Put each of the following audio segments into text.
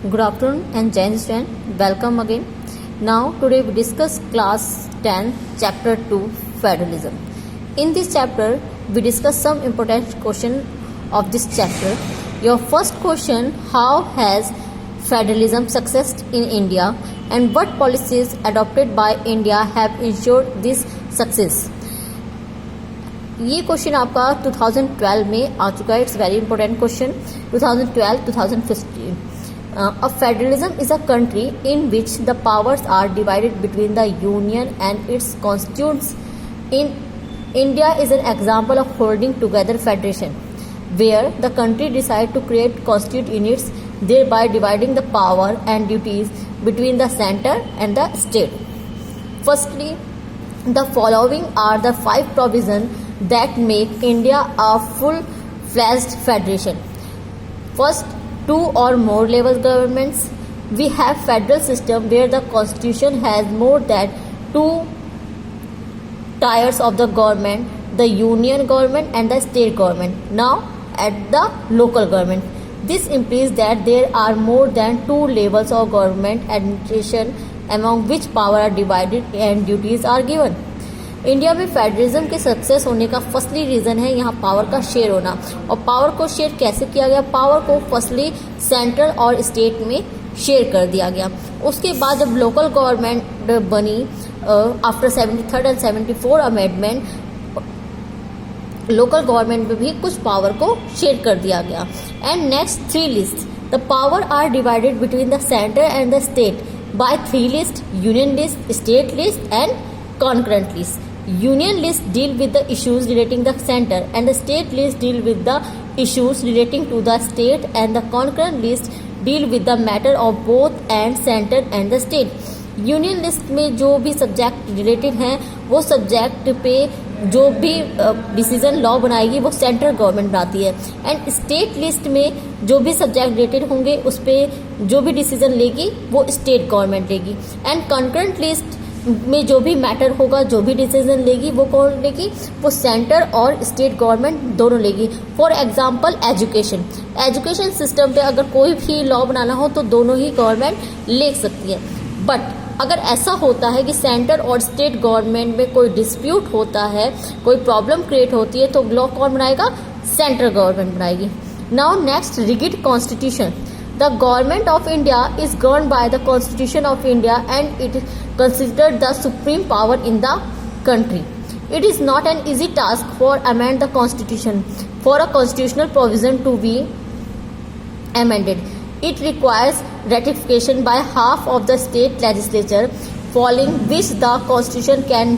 Good afternoon and Jai Hind student. Welcome again. Now today we discuss class 10 chapter 2 federalism. In this chapter we discuss some important question of this chapter. Your first question, how has federalism succeeded in India and what policies adopted by India have ensured this success? ये question आपका 2012 में आ चुका है. It's very important question. 2012-2015. A federalism is a country in which the powers are divided between the union and its constituents. In India is an example of holding together federation, where the country decide to create constituent units, thereby dividing the power and duties between the center and the state. Firstly, the following are the 5 provisions that make India a full-fledged federation. First, 2 or more level governments. We have federal system where the constitution has more than 2 tiers of the government, the union government and the state government. Now, at the local government. This implies that there are more than 2 levels of government administration among which power are divided and duties are given. India में federalism के success होने का firstly reason है यहाँ power का share होना. और power को शेयर कैसे किया गया? पावर को फर्स्टली सेंट्रल और स्टेट में शेयर कर दिया गया. उसके बाद जब लोकल गवर्नमेंट बनी after 73rd and 74 amendment, local government में भी कुछ पावर को शेयर कर दिया गया. And next 3 list. The power are divided between the centre and the state by 3 list: union list, state list and concurrent list. Union list deal with the issues relating the center and the state list deal with the issues relating to the state and the concurrent list deal with the matter of both and center and the state. Union list में जो भी subject related हैं वो subject पे जो भी decision law बनाएगी वो सेंट्रल गवर्नमेंट बनाती है. एंड स्टेट लिस्ट में जो भी सब्जेक्ट रिलेटेड होंगे उस पर जो भी डिसीजन लेगी वो स्टेट गवर्नमेंट लेगी. एंड कंकरेंट लिस्ट में जो भी मैटर होगा, जो भी डिसीजन लेगी वो कौन लेगी? वो सेंटर और स्टेट गवर्नमेंट दोनों लेगी. फॉर एग्जांपल एजुकेशन सिस्टम पे अगर कोई भी लॉ बनाना हो तो दोनों ही गवर्नमेंट ले सकती है. बट अगर ऐसा होता है कि सेंटर और स्टेट गवर्नमेंट में कोई डिस्प्यूट होता है, कोई प्रॉब्लम क्रिएट होती है, तो लॉ कौन बनाएगा? सेंट्रल गवर्नमेंट बनाएगी. Now next, rigid constitution. The government of India is governed by the Constitution of India and it is considered the supreme power in the country. It is not an easy task for amend the constitution for a constitutional provision to be amended. It requires ratification by half of the state legislature, following which the constitution can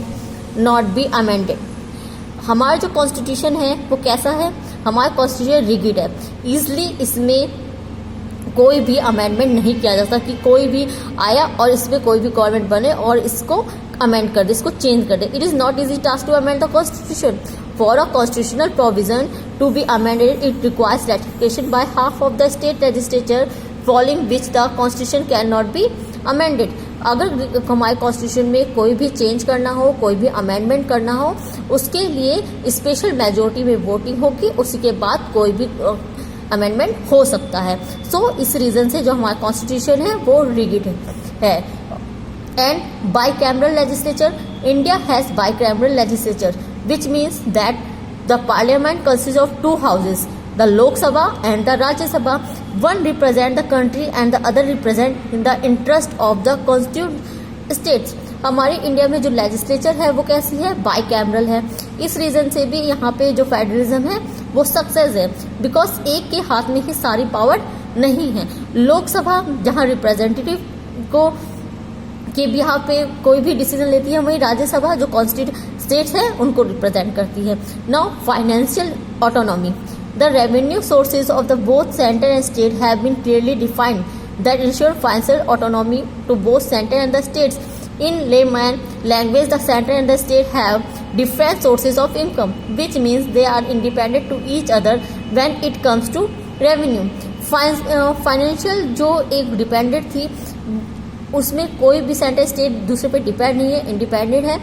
not be amended. हमारा जो constitution है वो कैसा है? हमारा constitution rigid है. Easily इसमें कोई भी अमेंडमेंट नहीं किया जा सकता कि कोई भी आया और इसमें कोई भी गवर्नमेंट बने और इसको अमेंड कर दे, इसको चेंज कर दे. It is not easy task to amend the constitution. For a constitutional provision to be amended it requires ratification by half of the state legislature, following which the constitution can not be amended. अगर हमारे constitution में कोई भी change करना हो, कोई भी amendment करना हो, उसके लिए स्पेशल मेजोरिटी में वोटिंग होगी, उसी के बाद कोई भी अमेंडमेंट हो सकता है. सो इस रीजन से जो हमारा कॉन्स्टिट्यूशन है वो रिगिड है. And bicameral legislature. India has bicameral legislature which means that the parliament consist of 2 houses, the Lok Sabha and the Rajya Sabha. One represent the country and the other represent in the interest of the constitute states. हमारी India में जो legislature है वो कैसी है? Bicameral है. इस reason से भी यहाँ पे जो फेडरलिज्म है वो सक्सेस है, बिकॉज एक के हाथ में ही सारी पावर नहीं है. लोकसभा जहाँ रिप्रेजेंटेटिव को के यहाँ पे कोई भी डिसीजन लेती है, वहीं राज्यसभा जो कॉन्स्टिट्यूट स्टेट्स है उनको रिप्रेजेंट करती है. Now financial autonomy. The revenue sources of the both centre and state have been clearly defined that ensure financial autonomy to both centre and the states. In layman language, the center and the state have different sources of income, which means they are independent to each other when it comes to revenue. Financial जो एक dependent थी उसमें कोई भी centre state दूसरे पे depend नहीं है, इंडिपेंडेंट है.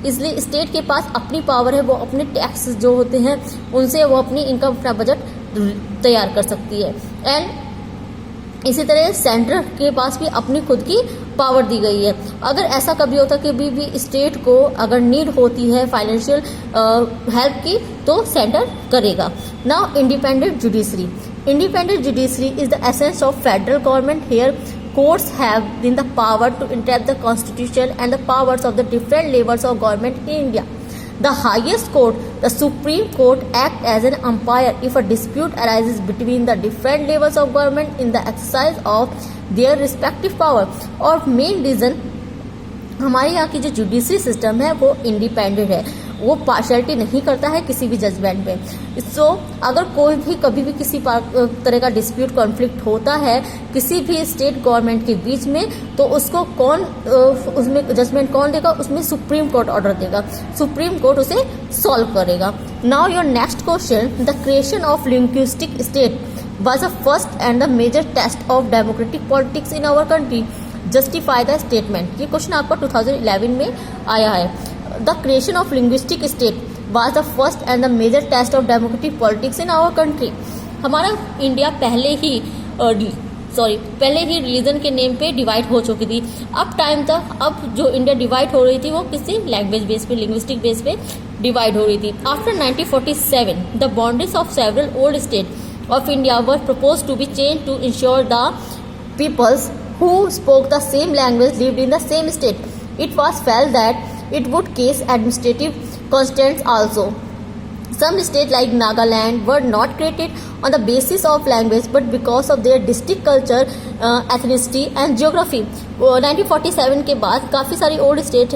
इसलिए स्टेट के पास अपनी पावर है, वो अपने टैक्स जो होते हैं उनसे वो अपनी इनकम, अपना बजट तैयार कर सकती है. एंड इसी तरह सेंटर के पास भी अपनी खुद की पावर दी गई है। अगर ऐसा कभी होता कि भी स्टेट को अगर नीड होती है फाइनेंशियल हेल्प की तो सेंटर करेगा। Now independent judiciary. Independent judiciary is the essence of federal government. Here courts have been the power to interpret the constitution and the powers of the different levels of government in India. The highest court, the Supreme Court, act as an umpire if a dispute arises between the different levels of government in the exercise of their respective power. और main reason हमारे यहाँ की जो judiciary system है वो independent है, वो partiality नहीं करता है किसी भी जजमेंट में। सो अगर कोई भी कभी भी किसी तरह का डिस्प्यूट कॉन्फ्लिक्ट होता है किसी भी स्टेट गवर्नमेंट के बीच में तो उसको कौन उसमें जजमेंट कौन देगा, उसमें सुप्रीम कोर्ट ऑर्डर देगा, सुप्रीम कोर्ट उसे सॉल्व करेगा। Now your next question, the creation of linguistic state was the first and the major test of democratic politics in our country. Justify the statement. ये question आपका 2011 में आया है। The creation of linguistic state was the first and the major test of democratic politics in our country. हमारा India पहले ही religion के name पे divide हो चुकी थी। अब जो इंडिया डिवाइड हो रही थी वो किसी लैंग्वेज बेस पे, लिंग्विस्टिक बेस पे डिवाइड हो रही थी। After 1947 the boundaries of several old state of India were proposed to be changed to ensure the peoples who spoke the same language lived in the same state. It was felt that it would cause administrative constraints also. Some states like Nagaland were not created on the basis of language but because of their distinct culture, ethnicity and geography. 1947 के बाद काफ़ी सारी old state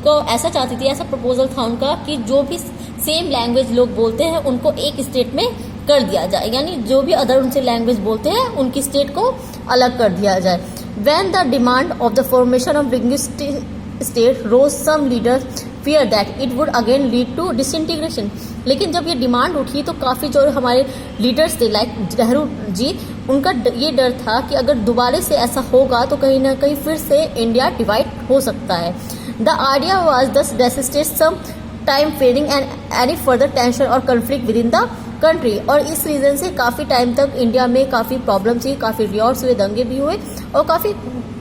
को ऐसा चाहती थी, ऐसा proposal था उनका कि जो भी सेम लैंग्वेज लोग बोलते हैं उनको एक स्टेट में कर दिया जाए, यानी जो भी अदर उनसे लैंग्वेज बोलते हैं उनकी स्टेट को अलग कर दिया जाए। When the demand of the formation of linguistic state rose, some leaders fear that it would again lead to disintegration. लेकिन जब ये डिमांड उठी तो काफ़ी जो हमारे लीडर्स थे लाइक नेहरू जी, उनका ये डर था कि अगर दोबारा से ऐसा होगा तो कहीं ना कहीं फिर से इंडिया डिवाइड हो सकता है। The idea was thus resisted some time fearing and any further tension or conflict within the country. और इस रीज़न से काफ़ी टाइम तक इंडिया में काफ़ी प्रॉब्लम्स हुई, काफ़ी रियॉर्ट्स हुए, दंगे भी हुए और काफ़ी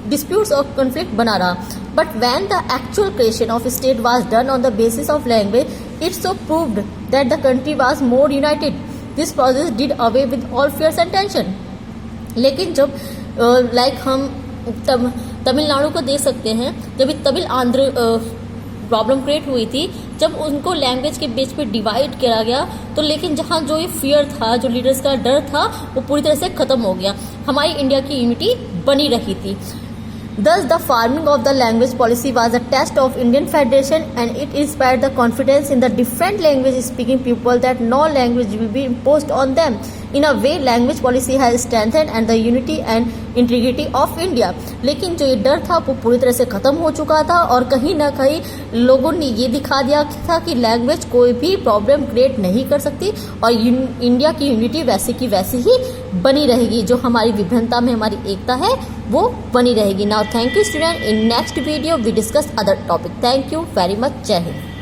डिस्प्यूट्स और कन्फ्लिक्ट बना रहा। But when the actual creation of state was done on the basis of language, it so proved that the country was more united. This process did away with all fears and tension. लेकिन जब हम तमिलनाडु को देख सकते हैं, जब Tamil Andhra problem create हुई थी, जब उनको लैंग्वेज के बेस पे डिवाइड किया गया तो लेकिन जहाँ जो ये फियर था, जो लीडर्स का डर था, वो पूरी तरह से खत्म हो गया, हमारी इंडिया की यूनिटी बनी रही थी। Thus, the forming of the language policy was a test of Indian Federation and it inspired the confidence in the different language-speaking people that no language will be imposed on them. In a way, language policy has strengthened and the unity and integrity of India. लेकिन जो ये डर था वो पूरी तरह से ख़त्म हो चुका था और कहीं ना कहीं लोगों ने ये दिखा दिया था कि लैंग्वेज कोई भी प्रॉब्लम क्रिएट नहीं कर सकती और इंडिया की यूनिटी वैसे की वैसी ही बनी रहेगी। जो हमारी विभिन्नता में हमारी एकता है वो बनी रहेगी। Now thank you student, in next video we discuss other topic. Thank you very much. जय हिंद।